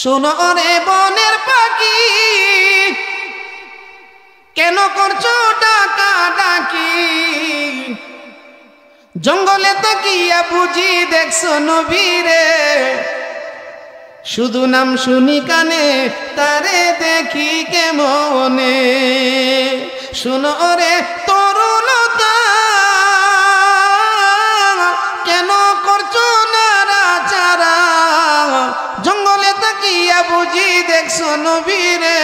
শোনো রে বনের পাখি, কেন করছো ডাকা ডাকি? জঙ্গলে তাকিয়া বুঝি দেখছো নবীরে, শুধু নাম শুনি কানে তারে দেখি কেমনে। শোনো রে তরুলতা, কেন করছো নাড়াচাড়া? জঙ্গলে তাকিয়া বুঝি দেখছো নবীরে,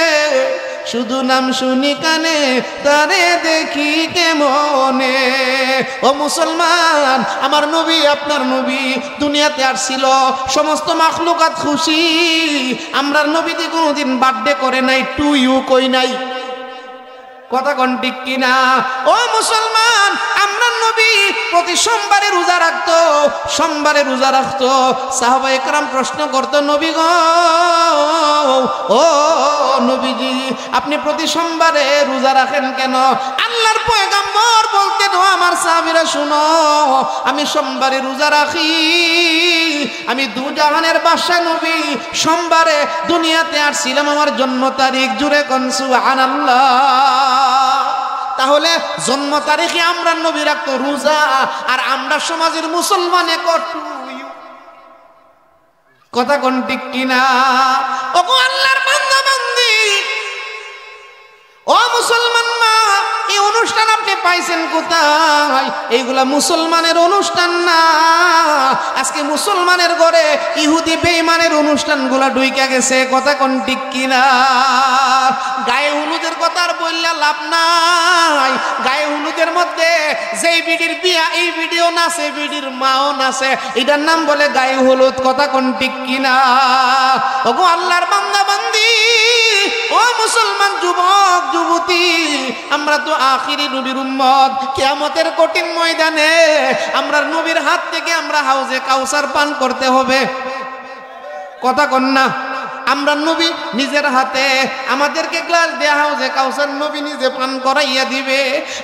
শুধু নাম শুনি কানে তারে দেখি কেমনে। ও মুসলমান, আমার নবী আপনার নবী দুনিয়াতে আসছিল, সমস্ত মাখলুকাত খুশি। আমরার নবীতে কোনোদিন বার্থডে করে নাই, টু ইউ কই নাই। কথা কোন ঠিক কিনা? ও মুসলমান, আমরার নবী প্রতি সোমবারে রোজা রাখতো, সোমবারে রোজা রাখতো। সাহাবায়ে কেরাম প্রশ্ন করতো, নবী গো, ও নবীজি, আপনি প্রতি সোমবারে রোজা রাখেন কেন? আল্লাহর পয়গম্বর বলতেন, ও আমার সাহাবীরা শুনো, আমি সোমবারে রোজা রাখি, আমি দুজাহানের বাদশা নবী, সোমবারে দুনিয়াতে আসছিলাম, আমার জন্ম তারিখ। জুড়ে কোন সুবহানাল্লাহ। তাহলে জন্ম তারিখে আমরা নবী রাখতো রোজা, আর আমরা সমাজের মুসলমানে কটু। কথা কোন ঠিক কিনা? ও আল্লাহর বান্দা বান্দি, ও মুসলমান মা, এই অনুষ্ঠান আপনি পাইছেন কোথায়? এইগুলা মুসলমানের অনুষ্ঠান না। আজকে মুসলমানের ঘরে ইহুদি বেঈমানের অনুষ্ঠানগুলা ঢুইকা গেছে। কথা কোন ঠিক কিনা? গায়ে হলুদের কথা আর বললে লাভ নাই। গায়ে হলুদের মধ্যে যেই বিডির বিয়া, এই ভিডিও নাচে, বিডির মাও নাচে, এটার নাম বলে গায়ে হলুদ। কথা কোন ঠিক কিনা? ওগো আল্লাহর বান্দা বান্দি, ও মুসলমান যুবক যুবতী, আমরা তো আখিরি নবীর উম্মত। কিয়ামতের কঠিন ময়দানে আমরা নবীর হাত থেকে আমরা হাউজে কাউসার পান করতে হবে। কথা কন না? আমরা নবী নিজের হাতে আমাদেরকে গ্লাস দেয়া হাউজে কাউসার নবী নিজে পান করাইয়া দিবে।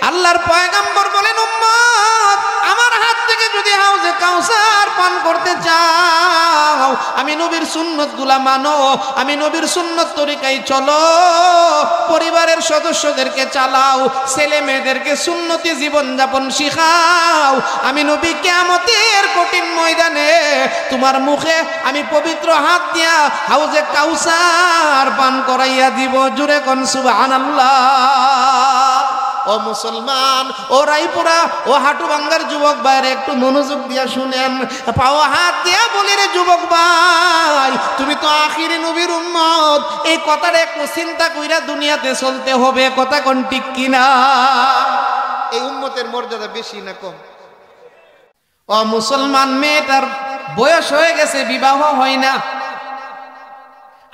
আল্লাহর পয়গম্বর বলেন, উম্মত আমার হাত থেকে যদি হাউজে কাউসার পান করতে চাও, আমি নবীর সুন্নত গুলা মানো, আমি নবীর সুন্নত তরিকায় চলো, পরিবারের সদস্যদেরকে চালাও, ছেলে মেয়েদেরকে সুন্নতি জীবনযাপন শিখাও। আমি নবী কিয়ামতের কঠিন ময়দানে তোমার মুখে আমি পবিত্র হাত দিয়া হাউজে কাউসার পান করাইয়া দিব। জুড়ে কোন সুবহানাল্লাহ। ও মুসলমান, ও রায়পুরা, ও হাটুভাঙ্গার যুবক ভাইরে একটু মনোযোগ দিয়া শুনেন, পাও হাত দিয়া বলি রে যুবক ভাই, তুমি তো আখিরি নবীর উম্মত, এই কথাটা একটু চিন্তা কইরা দুনিয়াতে চলতে হবে। কথা কোন ঠিক কিনা? এই উম্মতের মর্যাদা বেশি না কম? ও মুসলমান, মেয়েটার বয়স হয়ে গেছে, বিবাহ হয় না।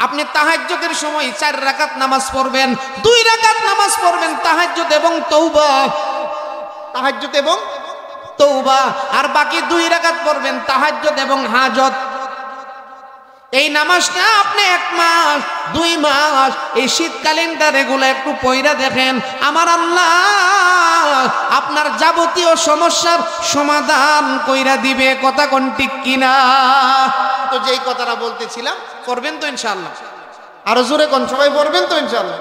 আপনি তাহাজ্জুদের সময় 4 রাকাত নামাজ পড়বেন, 2 রাকাত নামাজ পড়বেন তাহাজ্জুদ এবং তওবা, তাহাজ্জুদ এবং তওবা, আর বাকি 2 রাকাত পড়বেন তাহাজ্জুদ এবং হাজত। এই নামাজটা আপনি 1 মাস 2 মাস এই শীতকালীনটা রেগুলার একটু পয়রা দেখেন, আমার আল্লাহ আপনার যাবতীয় সমস্যার সমাধান কইরা দিবে। কথা কোন ঠিক কিনা? তো যেই কথাটা বলতেছিলাম, করবেন তো ইনশাআল্লাহ? আরো জোরে কোন, সবাই পড়বেন তো ইনশাআল্লাহ?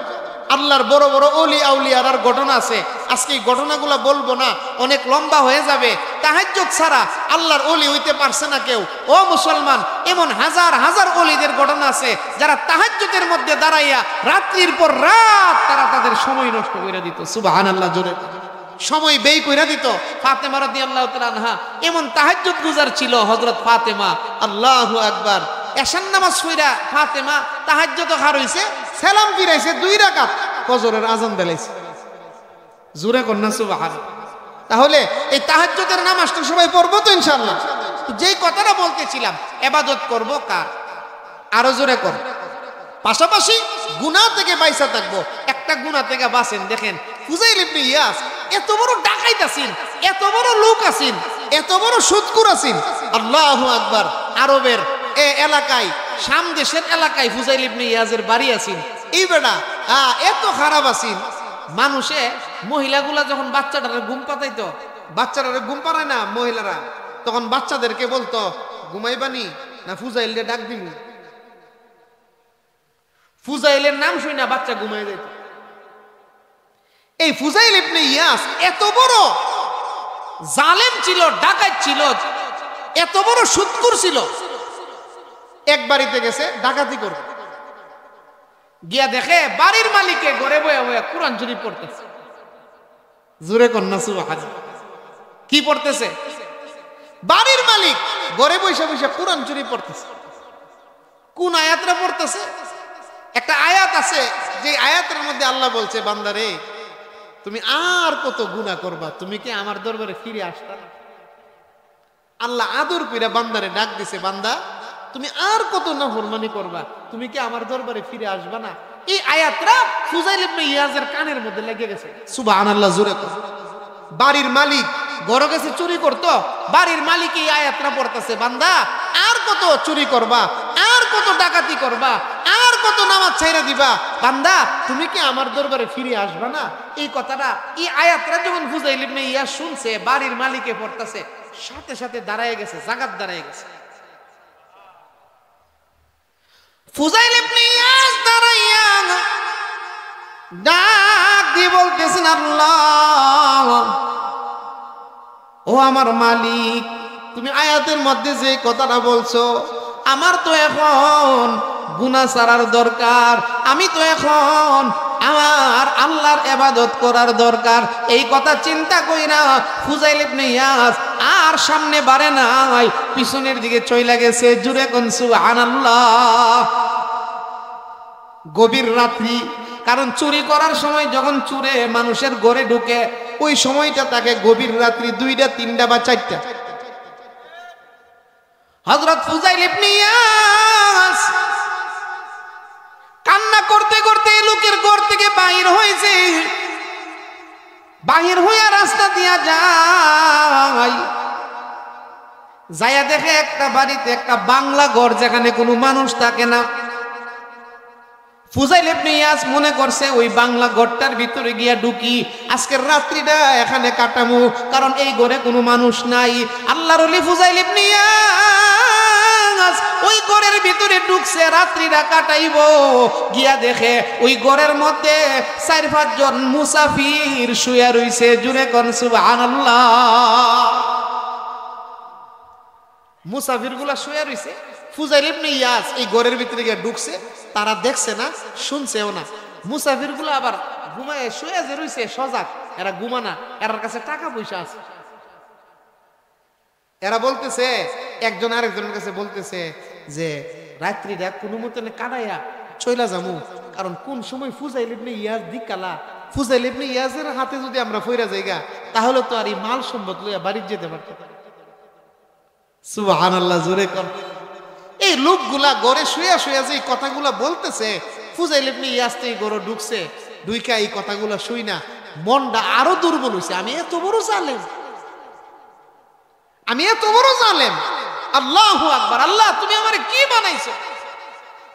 আল্লাহর বড় বড় ওলি আউলিয়ার ঘটনা আছে, আজকে এই ঘটনাগুলো বলবো না, অনেক লম্বা হয়ে যাবে। তাহাজ্জুদ ছাড়া আল্লাহর ওলি হইতে পারছে না কেউ। ও মুসলমান, এমন হাজার হাজার ওলিদের ঘটনা আছে যারা তাহাজ্জুদের মধ্যে দাঁড়াইয়া রাত্রির পর রাত তারা তাদের সময় নষ্ট করে দিত। সুবহানাল্লাহ, জোরে সময় ব্যয় কইরা দিত। ফাতেমা রাদিয়াল্লাহু তাআলা আনহা এমন তাহাজ্জুদ গুজার ছিল, হযরত ফাতেমা। আল্লাহু আকবার। এশার নামাজ পড়া ফাতেমা তাহাজ্জুদ খার হইছে, সালাম ফিরাইছে 2 রাকাত, ফজরের আযান দিলাইছে। জোরে কন্না সুবহানাল্লাহ। তাহলে এই তাহাজ্জুদের নামাজটা সবাই পড়বো তো ইনশাআল্লাহ? যেই কথাটা বলতেছিলাম, ইবাদত করব কার? আরো জোরে কর। পাশাপাশি গুনাহ থেকে বাইসা থাকবো। একটা গুনাহ থেকে বাঁচেন। দেখেন ফুজাইল ইবনে ইয়াস এত বড় ডাকাইত আছেন, এত বড় লোক আছেন, এত বড় সুদখোর আছেন। আল্লাহু আকবার। আরবের এলাকায়, শাম দেশের এলাকায় ফুজাইল ইবনে ইয়াসের বাড়ি আছেন। এই বেটা এত খারাপ আছেন, মানুষে মহিলাগুলা যখন বাচ্চাটারে ঘুম পাতাইতো, বাচ্চাটারে ঘুম পাড়ায় না মহিলারা, তখন বাচ্চাদেরকে বলতো ঘুমাইবানি না ফুজাইল ডাক দিমু। ফুজাইলের নাম শুই না বাচ্চা ঘুমায় যেত। এই ফুজাইল ইবনে ইয়াস এত বড় জালেম ছিল, ডাকাত ছিল, এত বড় সুদখোর ছিল। এক বাড়িতে গেছে ডাকাতি করবে, গিয়া দেখে বাড়ির মালিকে ঘরে বয়ে বয়ে কোরআন শরীফ পড়তেছে। জোরে কন্যা সুবহানাল্লাহ। কি পড়তেছে? বাড়ির মালিক ঘরে বসে বসে কোরআন শরীফ পড়তেছে। কোন আয়াতটা পড়তেছে? একটা আয়াত আছে যে আয়াতের মধ্যে আল্লাহ বলছে, বান্দারে তুমি আর কত গুনাহ করবা, তুমি কি আমার দরবারে ফিরে আসতা না? আল্লাহ আদর কইরা বান্দারে ডাক দিছে, বান্দা তুমি আর কত নাফরমানি করবা, তুমি কি আমার দরবারে ফিরে আসবা না? এই আয়াতটা ফুজাইল ইবনে ইয়াজের কানের মধ্যে লেগে গেছে। সুবহানাল্লাহ, জোরে কর। বাড়ির মালিক ঘরে গেছে চুরি করতো, বাড়ির মালিক এই আয়াতটা পড়তেছে, বান্দা আর কত চুরি করবা, আর কত ডাকাতি করবা, আর কত নামাজ ছাইরা দিবা, বান্দা তুমি কি আমার দরবারে ফিরে আসবা না? এই কথাটা, এই আয়াতটা যখন ফুজাইল ইবনে ইয়াজ শুনছে, বাড়ির মালিকে পড়তেছে, সাথে সাথে দাঁড়ায় গেছে, জাগাত দাঁড়ায় গেছে। ফুজাইল ইবনে ইয়াস দাঁড়াইয়া ডাক দিয়ে বলতেছেন, আল্লাহ ও আমার মালিক, তুমি আয়াতের মধ্যে যে কথাটা বলছো, আমার তো এখন গুনাহ ছাড়ার দরকার, আমি তো এখন আমার আল্লাহর ইবাদত করার দরকার। এই কথা চিন্তা কইরা ফুজাইল ইবনে ইয়াস আর সামনে বাড়ে নাই, পিছনের দিকে চইলা গেছে। জুরে কোন সুবহানাল্লাহ। গভীর রাত্রি, কারণ চুরি করার সময় যখন চুরে মানুষের ঘরে ঢুকে, ওই সময়টা তাকে গভীর রাত্রি 2টা 3টা বা 4টা। হযরত ফুজাইল ইবনে ইয়াস কান্না করতে করতে লোকের ঘর থেকে বাহির হয়েছে, বাহির হইয়া রাস্তা দিয়া যায়, যাইয়া দেখে একটা বাড়িতে একটা বাংলা ঘর, যেখানে কোনো মানুষ থাকে না। ফুজাইল ইবনে ইয়াস মনে করছে ওই বাংলা ঘরটার ভিতরে গিয়া ঢুকি, আজকের রাত্রিটা এখানে কাটামু, কারণ এই ঘরে কোনো মানুষ নাই। আল্লাহর ওলি ফুজাইল ইবনে ইয়াস ওই ঘরের ভিতরে ঢুকছে, রাত্রিটা কাটাইব। গিয়া দেখে ওই ঘরের মধ্যে 4-5 জন মুসাফির শুয়ে রইছে। জুরে কোন সুবহানাল্লাহ। মুসাফির গুলা শুয়ে রইছে। ফুজাইল ইবনে ইয়াস এই ঘরের ভিতরে গিয়ে ঢুকছে, তারা দেখছে না, শুনছেও না। মুসাফির গুলো আবার ঘুমায় শুয়ে যে রইছে সজাগ, এরা ঘুমানা, এরার কাছে টাকা পয়সা আছে। এরা বলতেছে, একজন আরেকজনের কাছে বলতেছে যে রাত্রিটা কোনো মতে কাটাইয়া চইলা যামু, কারণ কোন সময় ফুজাইল ইবনে ইয়াস দিকালা, ফুজাইল ইবনে ইয়াসের হাতে যদি আমরা ফইরা যাইগা, তাহলে তো আর এই মাল সম্পদ লইয়া বাড়ি যেতে পারতাম। সুবহানাল্লাহ, জোরে কর। এই লোকগুলা ঘরে শুয়ে শুয়ে যে কথাগুলা বলতেছে, ফুজাইল ইবনে ইয়াস তো এই ঘরে ঢুকছে, ঢুইকা এই কথাগুলা শুই না, মনটা আরো দুর্বল হইছে। আমি এত বড় জালেম, আমি এত বড় জালেম, আল্লাহু আকবার। আল্লাহ তুমি আমারে কি বানাইছো?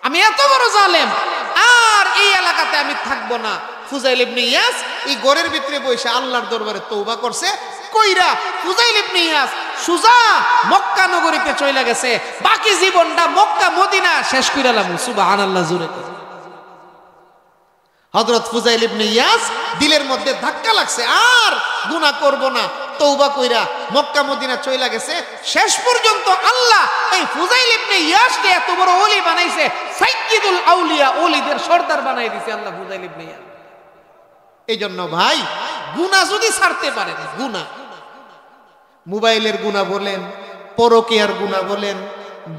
আমি এত বড় জালেম, আর এই এলাকাতে আমি থাকবো না। ফুজাইল ইবনে ইয়াস এই ঘরের ভিতরে বসে আল্লাহর দরবারে তওবা করছে। কইরা ফুজাইল ইবনে ইয়াস সুজা মক্কা নগরীতে চলে গেছে, বাকি জীবনটা মক্কা মদিনা শেষ কইরালাম। সুবহানাল্লাহ, জোরে কর। হযরত ফুজাইল ইবনে ইয়াস দিলের মধ্যে ধাক্কা লাগছে, আর গুনাহ করব না, তওবা কইরা মক্কা মদিনা চলে গেছে। শেষ পর্যন্ত আল্লাহ এই ফুজাইল ইবনে ইয়াসকে এত বড় ওলি বানাইছে, সাইয়্যিদুল আউলিয়া, ওলিদের সর্দার বানাই দিয়েছে আল্লাহ ফুজাইল ইবনে ইয়াস। এই জন্য ভাই, গুনাহ যদি ছাড়তে পারেন, গুনাহ মোবাইলের গুনাহ বলেন, পরকীয়ার গুনাহ বলেন,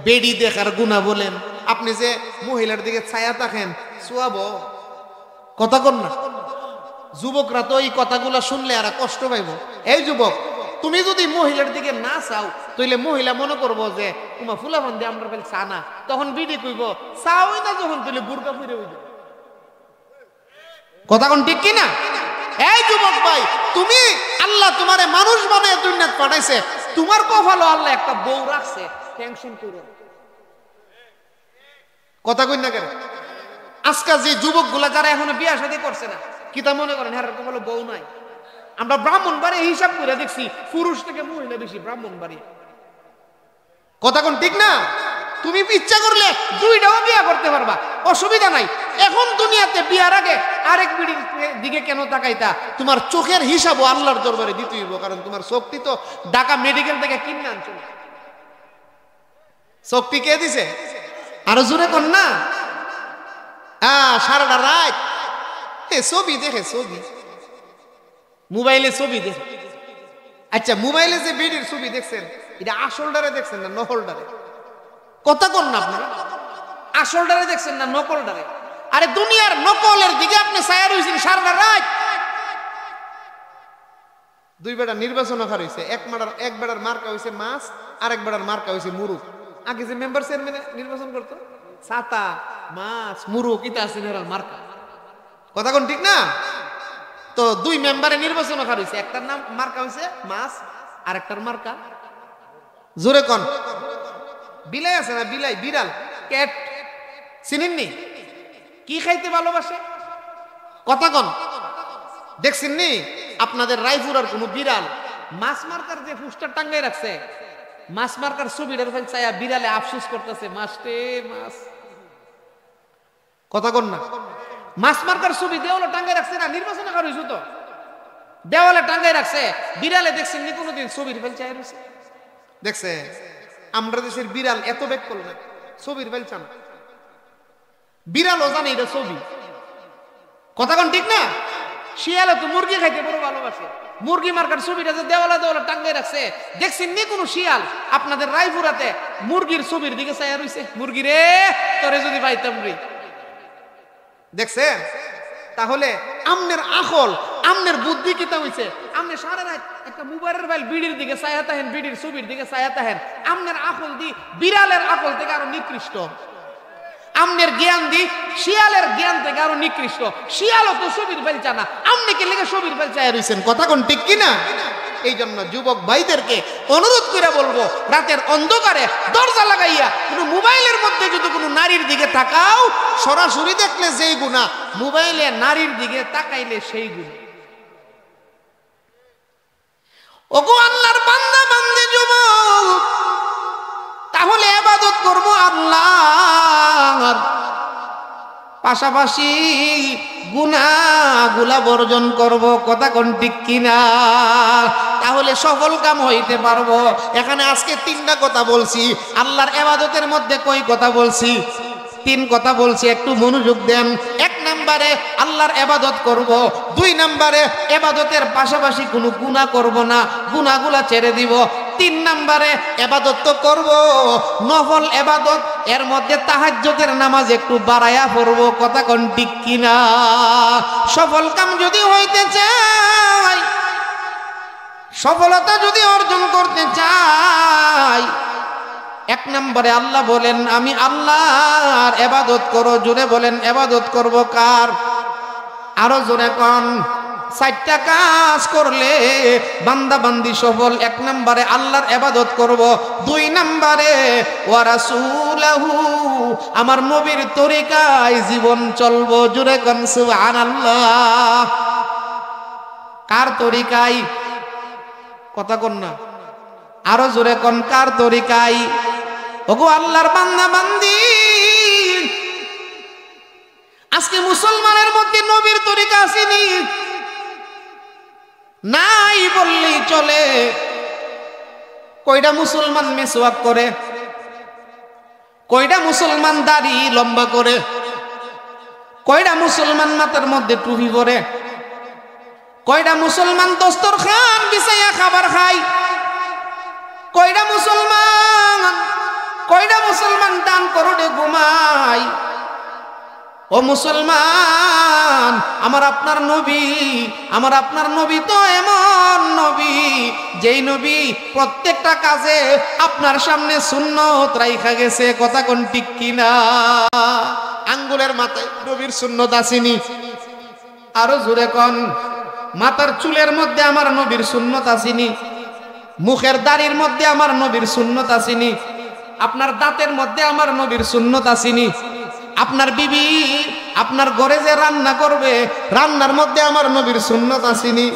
বেডি দেখার গুনাহ বলেন, আপনি যে মহিলার দিকে ছায়া থাকেন, সোয়াবো কথা কন না। যুবকরা তো এই কথাগুলো শুনলে আর কষ্ট পাইব। এই যুবক, তুমি যদি মহিলার দিকে না চাও, তাইলে মহিলা মনে করবো যে তোমার ফুলাফান দিয়ে আমরা ফেল চা না, তখন বিডি কইব চাওই না, যখন তুলে বুরকা ফিরে হইব। কথা কোন ঠিক কিনা? এই যুবক ভাই, তুমি আল্লাহ তোমারে মানুষ বানায় দুনিয়াতে পাঠাইছে, তোমার কপালে আল্লাহ একটা বউ রাখছে, টেনশন করো। কথা কই না কেন? আজকাল যে যুবকগুলা যারা এখনো বিয়ে শাদী করছে না, কি তা মনে করেন হ্যাঁ কপালে বউ নাই? আমরা ব্রাহ্মণবাড়ি হিসাব করে দেখছি পুরুষ থেকে মহিলা বেশি ব্রাহ্মণবাড়ি। কথা কোন ঠিক না? তুমি ইচ্ছা করলে দুইটাও বিয়া করতে পারবা, অসুবিধা নাই। এখন দুনিয়াতে বিয়ার আগে আরেক বিড়ির দিকে কেন তাকাইতা? তোমার চোখের হিসাবও আল্লাহর দরবারে দিতে হইব, কারণ তোমার শক্তি তো ঢাকা মেডিকেল থেকে কিনে আনছো। শক্তি কে দিছে? আরো জোরে কর না। সারাটা রাত ছবি দেখে, ছবি মোবাইলে ছবি দেখে। আচ্ছা, মোবাইলে যে বিড়ির ছবি দেখছেন, এটা আসলটারে দেখছেন না নকলটারে? কথা কন না আপনারা, আসলটারে দেখছেন না নকলটারে? আরে দুনিয়ার নকলের দিকে আপনি ছায়া রয়েছেন সারা রাত। দুই বেটা নির্বাচন হার হয়েছে, এক বেটার মার্কা হয়েছে মাছ, আর এক বেটার মার্কা হয়েছে মুরুখ। আগে যে মেম্বার চেয়ারম্যান নির্বাচন করতো, ছাতা মাছ মুরুখ ইতা আছে মার্কা। কথা কোন ঠিক না? তো দুই মেম্বারে নির্বাচন হার হয়েছে, একটার নাম মার্কা হয়েছে মাছ, আর একটার মার্কা জোরে কন বিলাই আছে না, বিলাই, বিড়াল, ক্যাট চিনেননি? কি খাইতে ভালোবাসে? কথা কন দেখছেন নি? আপনাদের রায়পুরার কোন বিড়াল মাছ মার্কার যে পোস্টার টাঙ্গাই রাখছে, মাছ মার্কার ছবিটার ফেল চাইয়া বিড়ালে আফসোস করতেছে, মাছটে মাছ। কথা কন না। মাছ মার্কার ছবি দেওয়ালে টাঙ্গাই রাখছে না, নির্বাচন করা হয়েছে তো দেওয়ালে টাঙ্গাই রাখছে, বিড়ালে দেখছেন নি কোনোদিন ছবির ফেল চাই রয়েছে? দেখছে? আমরা দেশের বিড়াল এত বেগ করল ছবির ফেল চান, বিড়ালও জানে এটা ছবি। কথা কন ঠিক না? শিয়ালে তো মুরগি খাইতে বড় ভালোবাসে, মুরগি মার্কার ছবিটা যে দেওয়ালে দেওয়ালে টাঙ্গাই রাখছে, দেখছেন নি কোনো শিয়াল আপনাদের রায়পুরাতে মুরগির ছবির দিকে চাইয়া রয়েছে? মুরগি রে তোরে যদি পাইতাম রে। দেখছেন? তাহলে আমনের আকল, আমনের বুদ্ধি কিতা হইছে? আমনে সারা রাত একটা মোবাইলের ফাইল বিড়ির দিকে চাইয়া তাহেন, বিড়ির ছবির দিকে চাইয়া তাহেন। আমনের আকল দি বিড়ালের আকল থেকে আরো নিকৃষ্ট। আমনের জ্ঞান দি শিয়ালের জ্ঞান থেকে আরো নিকৃষ্ট। শিয়ালও তো ছবির ফাইল চানা, আমনে কে লেগে ছবির ফাইল চাইয়া রইছেন? কথা কোন ঠিক কিনা? এই জন্য যুবক ভাইদেরকে অনুরোধ করে বলবো, রাতের অন্ধকারে দরজা লাগাইয়া কোনো মোবাইলের মধ্যে যদি কোনো নারীর দিকে তাকাও, সরাসরি দেখলে যেই গুনাহ, মোবাইলে নারীর দিকে তাকাইলে সেই গুনাহ। ওগো আল্লাহর বান্দা বান্দে যুবক, তাহলে ইবাদত করব আল্লাহর, পাশাপাশি গুনাহগুলা বর্জন করব। কথা কোন ঠিক কিনা? তাহলে সফল কাম হইতে পারবো। এখানে আজকে তিনটা কথা বলছি। আল্লাহর ইবাদতের মধ্যে কয় কথা বলছি? তিন কথা বলছি, একটু মনোযোগ দেন। এক নম্বরে আল্লাহর ইবাদত করব, দুই নম্বরে ইবাদতের পাশাপাশি কোনো গুনাহ করব না, গুনাহগুলা ছেড়ে দিব। তিন নম্বরে ইবাদত তো করব, নফল ইবাদত, এর মধ্যে তাহাজ্জুদের নামাজ একটু বাড়ায়া পড়ব। কথা কোন ঠিক কিনা? সফল কাম যদি হইতে চাই, সফলতা যদি অর্জন করতে চাই, এক নম্বরে আল্লাহ বলেন আমি আল্লাহর ইবাদত করো। জোরে বলেন ইবাদত করব কার? আরো জোরে কোন। চারটা কাজ করলে বান্দা বান্দি সফল। এক নম্বরে আল্লাহর ইবাদত করব, দুই নম্বরে ওয়া রাসূলুহু, আমার নবীর তরিকায় জীবন চলবো। জোরে কোন সুবহানাল্লাহ। কার তরিকায়? কথা কোন না, আরো জোরে কোন কার তরিকায়? ওগো আল্লাহর বান্দা বান্দি, আজকে মুসলমানের মধ্যে নবীর তরিকা আসেনি নাই বললেই চলে। কয়টা মুসলমান মিসওয়াক করে? কয়টা মুসলমান দাড়ি লম্বা করে? কয়টা মুসলমান মাথার মধ্যে টুপি পরে? কয়টা মুসলমান দস্তরখান বিছাইয়া খাবার খায়? কয়টা মুসলমান দান করোড়ে ঘুমায়? ও মুসলমান, আমার আপনার নবী তো এমন নবী, যেই নবী প্রত্যেকটা কাজে আপনার সামনে সুন্নত রাইখা গেছে। কথা কোন ঠিক কিনা? আঙ্গুলের মাথায় নবীর সুন্নত আসেনি? আরো জোরে কোন। মাথার চুলের মধ্যে আমার নবীর সুন্নত আসেনি? মুখের দাড়ির মধ্যে আমার নবীর সুন্নত আসেনি? আপনার দাঁতের মধ্যে আমার নবীর সুন্নত আসেনি? আপনার বিবি আপনার ঘরে যে রান্না করবে, রান্নার মধ্যে আমার নবীর সুন্নত আসেনি?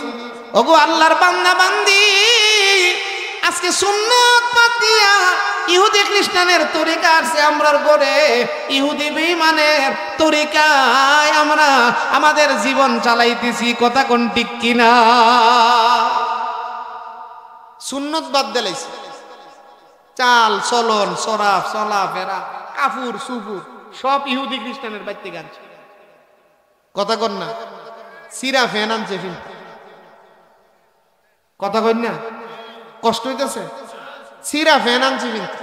ওগো আল্লাহর বান্দা বান্দি, আজকে সুন্নত বাদ দিয়া ইহুদি খ্রিস্টানের তরিকা আছে আমরার ঘরে, ইহুদি বেঈমানের তরিকায় আমরা আমাদের জীবন চালাইতেছি। কথা কোন ঠিক কিনা? সুন্নত বাদ দিলাইছে, চাল চলন সরাফ চলাফেরা কাপুর সুপুর সব ইহুদি খ্রিস্টানের বাইতে গানছে। কথা কন না? সিরা ফ্যান আনছে কিন্তু, কথা কন না? কষ্ট হইতেছে? সিরা ফ্যান আনছে কিন্তু,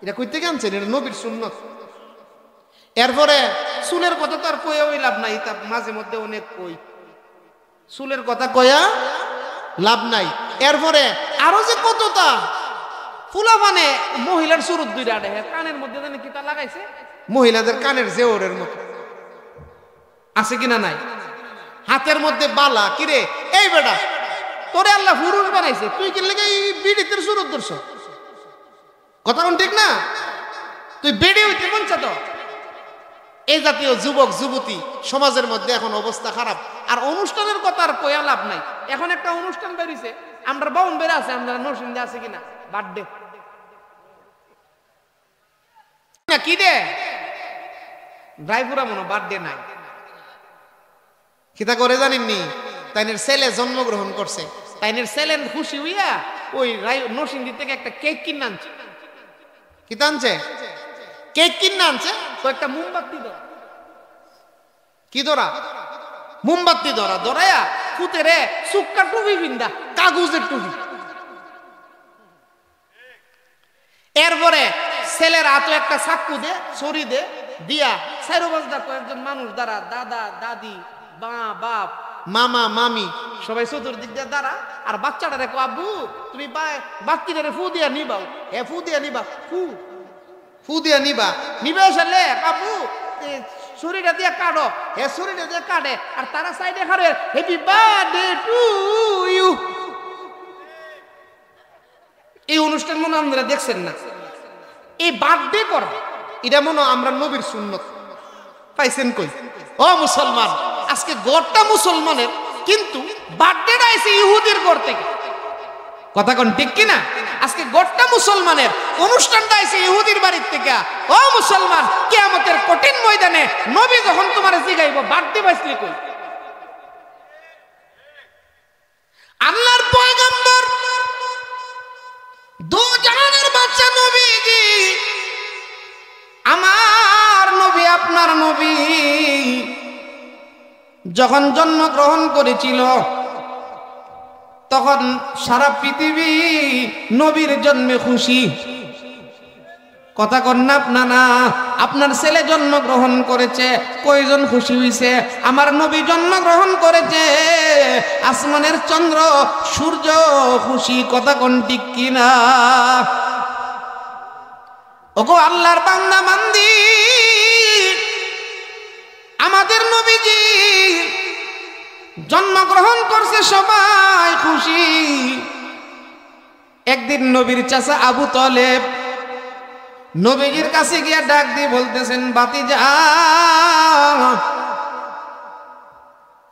এটা কইতে আনছেন? এটা নবীর সুন্নত। এরপরে চুলের কথা তো আর কইয়া লাভ নাই, তা মাঝে মধ্যে অনেক কই, চুলের কথা কয়া লাভ নাই। এরপরে আরো যে কতটা ফুলা মানে মহিলার সুরত দুইটা আড়ে কানের মধ্যে জানে কিতা লাগাইছে, মহিলাদের কানের জেওরের মতো আছে কিনা নাই? হাতের মধ্যে বালা, কিরে এই বেটা তোরে আল্লাহ পুরুষ বানাইছে, তুই কি লেগে এই বিড়িতের সুরত ধরছ? কথা কোন ঠিক না? তুই বেড়ে হইতে মন তো। এই জাতীয় যুবক যুবতী সমাজের মধ্যে এখন অবস্থা খারাপ। আর অনুষ্ঠানের কথা আর কয়া লাভ নাই। এখন একটা অনুষ্ঠান বেরিয়েছে, আমরা বাউন বেড়ে আছে, আমরা নরসিংদে আছে কিনা, বার্থডে না কি রে ড্রাইভুরা মনে বার্থডে নাই, কিতা করে জানেননি? তাইনের ছেলে জন্মগ্রহণ করছে, তাইনের ছেলের খুশি হইয়া ওই নরসিংদী থেকে একটা কেক কিনে আনছে। কিতা আনছে? কেক কিনে আনছে, তো একটা মোমবাতি ধরা, কি ধরা? মোমবাতি ধরা, ধরায়া ফুতেরে সুক্কা টুপি পিন্দা, কাগজের টুপি। এরপরে ছেলের হাতে একটা চাকু দে, ছড়ি দে, দিয়া সাইরোবাজদার কয়েকজন মানুষ দ্বারা, দাদা দাদি মা বাপ মামা মামি সবাই চতুর্দিক দিয়ে দাঁড়া। আর বাচ্চাটা দেখো, আব্বু তুমি বাচ্চাটারে ফু দিয়া নিবাও, এ ফু দিয়া নিবা, ফু দিয়া নিবা, নিবে আসলে আব্বু ছুরিটা দিয়ে কাটো, হে ছুরিটা দিয়ে কাটে। আর তারা সাইডে খারে হ্যাপি বার্থডে টু ইউ। এই অনুষ্ঠান মনে আপনারা দেখছেন না? এই বার্থডে করা এটা মনে আমরা নবীর সুন্নত পাইছেন কই? ও মুসলমান, আজকে গড়টা মুসলমানের, কিন্তু বার্থডেটা আইছে ইহুদির ঘর থেকে। কথা কোন ঠিক কিনা? আজকে গড়টা মুসলমানের, অনুষ্ঠানটা আইছে ইহুদির বাড়ির থেকে। ও মুসলমান, কিয়ামতের কঠিন ময়দানে নবী যখন তোমার জিগাইব বার্থডে পাইছলি কই? আল্লাহর পয়গম্বর দু জাহানের বাদশা নবীজি, আমার নবী আপনার নবী যখন জন্মগ্রহণ করেছিল তখন সারা পৃথিবী নবীর জন্মে খুশি। কথা কন না আপনারা? আপনার ছেলে জন্মগ্রহণ করেছে, কয়জন খুশি হইছে? আমার নবী জন্মগ্রহণ করেছে, আসমানের চন্দ্র সূর্য খুশি। কথা কোন ঠিক কিনা? ওগো আল্লাহর বান্দা বান্দি, আমাদের নবীজি জন্মগ্রহণ করছে, সবাই খুশি। একদিন নবীর চাচা আবু তালেব নবীজির কাছে গিয়া ডাক দিয়ে বলতেছেন, ভাতিজা।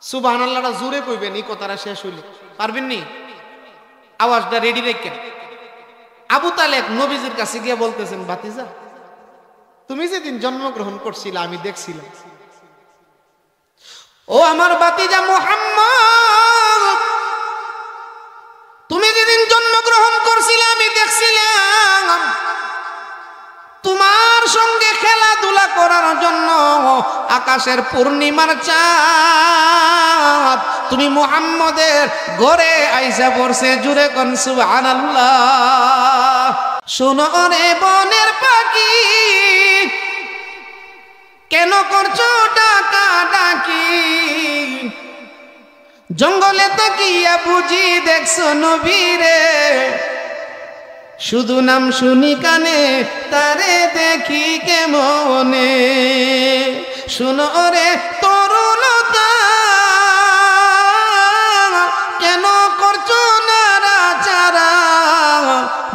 সুবহানাল্লাহটা জোরে কইবেন, এই কথাটা শেষ হইলে পারবেন নি? আওয়াজটা রেডি রাখেন। আবু তালেব নবীজির কাছে গিয়া বলতেছেন, ভাতিজা তুমি যেদিন জন্মগ্রহণ করছিলে আমি দেখছিলাম। ও আমার ভাতিজা মুহাম্মদ, তুমি যেদিন জন্মগ্রহণ করছিলে আমি দেখছিলাম। তোমার সঙ্গে খেলাধুলা করার জন্য আকাশের পূর্ণিমার চাঁদ তুমি মুহাম্মদের ঘরে আইসা পড়ছে। জুরে কোন সুবহানাল্লাহ। শোনো রে বনের পাখি, কেন করছো ডাকা ডাকি? জঙ্গলে তাকিয়া বুঝি দেখছো নবীরে, শুধু নাম শুনি কানে তারে দেখি কেমনে। শুনো রে তরুলতা, কেন করছো নাড়াচাড়া?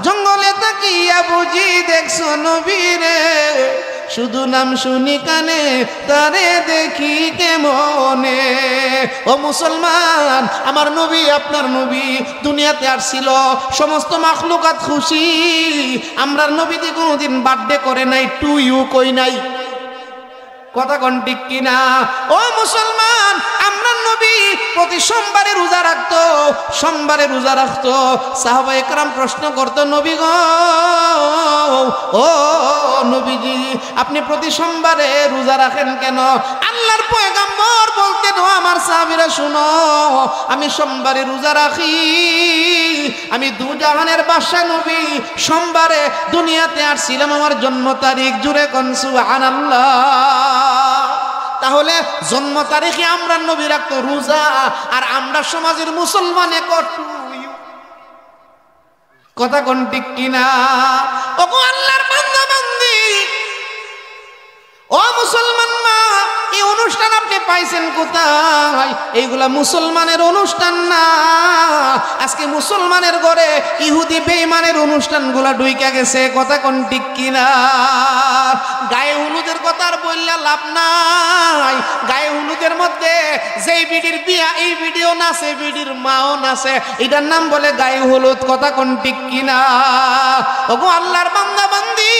জঙ্গলে তাকিয়া বুঝি দেখছো নবীরে, শুধু নাম শুনি কানে তারে দেখি কেমনে। ও মুসলমান, আমার নবী আপনার নবী দুনিয়াতে আসছিল, সমস্ত মাখলুকাত খুশি। আমরা নবীজি কোনোদিন বার্থডে করে নাই, টু ইউ কই নাই, কথা কোন ঠিক কিনা? ও মুসলমান, আমরা নবী প্রতি সোমবারে রোজা রাখতো, সোমবারে রোজা রাখতো। সাহাবা একরাম প্রশ্ন করতো, নবী গো, ও নবীজি আপনি প্রতি সোমবারে রোজা রাখেন কেন? আল্লাহর পয়গম্বর বলতেন, ও আমার সাহাবীরা শুনো, আমি সোমবারে রোজা রাখি, আমি দুজাহানের বাদশা নবী, সোমবারে দুনিয়াতে আসছিলাম, আমার জন্ম তারিখ, জুড়ে কোন সুবহানাল্লাহ। তাহলে জন্ম তারিখে আমরা নবী রাখতো রোজা, আর আমরা সমাজের মুসলমানে কটু, কথা কোন ঠিক কিনা? ওগো আল্লাহর বান্দা বান্দি, ও মুসলমান মা, এই অনুষ্ঠান আপনি পাইছেন কোথায়? এইগুলা মুসলমানের অনুষ্ঠান না। আজকে মুসলমানের ঘরে ইহুদি বেঈমানের অনুষ্ঠানগুলা ঢুইকা গেছে, কথা কোন ঠিক কিনা? গায়ে হলুদের কথা আর বললে লাভ নাই। গায়ে হলুদের মধ্যে যেই বিডির বিয়া, এই ভিডিও নাচে, বিডির মাও নাচে, এটার নাম বলে গায়ে হলুদ, কথা কোন ঠিক কিনা? ওগো আল্লাহর বান্দা বান্দি,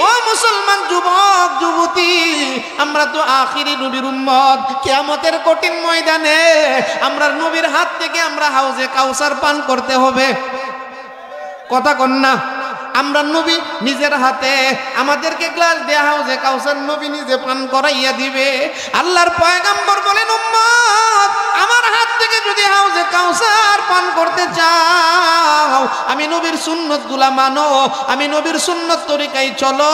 ও মুসলমান যুবক যুবতী, আমরা তো আখিরি নবীর উম্মত। কিয়ামতের কঠিন ময়দানে আমরা নবীর হাত থেকে আমরা হাউজে কাউসার পান করতে হবে, কথা কন না? আমরা নবী নিজের হাতে আমাদেরকে গ্লাস দেয়া হাউজে কাউসার নবী নিজে পান করাইয়া দিবে। আল্লাহর পয়গম্বর বলেন, উম্মত আমার হাত থেকে যদি হাউজে কাউসার পান করতে চাও, আমি নবীর সুন্নত গুলা মানো, আমি নবীর সুন্নত তরিকায় চলো,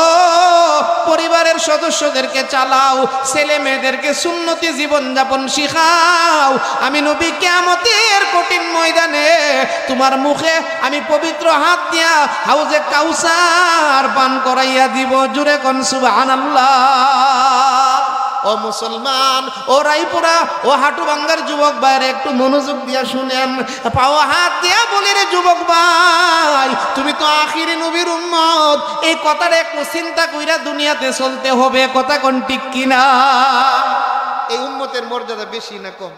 পরিবারের সদস্যদেরকে চালাও, ছেলে মেয়েদেরকে সুন্নতি জীবনযাপন শিখাও। আমি নবী কিয়ামতের কঠিন ময়দানে তোমার মুখে আমি পবিত্র হাত দিয়া হাউজে কাউসার পান করাইয়া দিব, জুড়ে কোন সুবহানাল্লাহ। ও মুসলমান, ও রায়পুরা, ও হাটু ভাঙ্গার যুবক ভাইরে একটু মনোযোগ দিয়া শুনেন, পাও হাত দিয়া বলি রে যুবক ভাই, তুমি তো আখিরি নবীর উম্মত, এই কথাটা একটু চিন্তা কইরা দুনিয়াতে চলতে হবে, কথা কোন ঠিক কিনা? এই উম্মতের মর্যাদা বেশি না কম?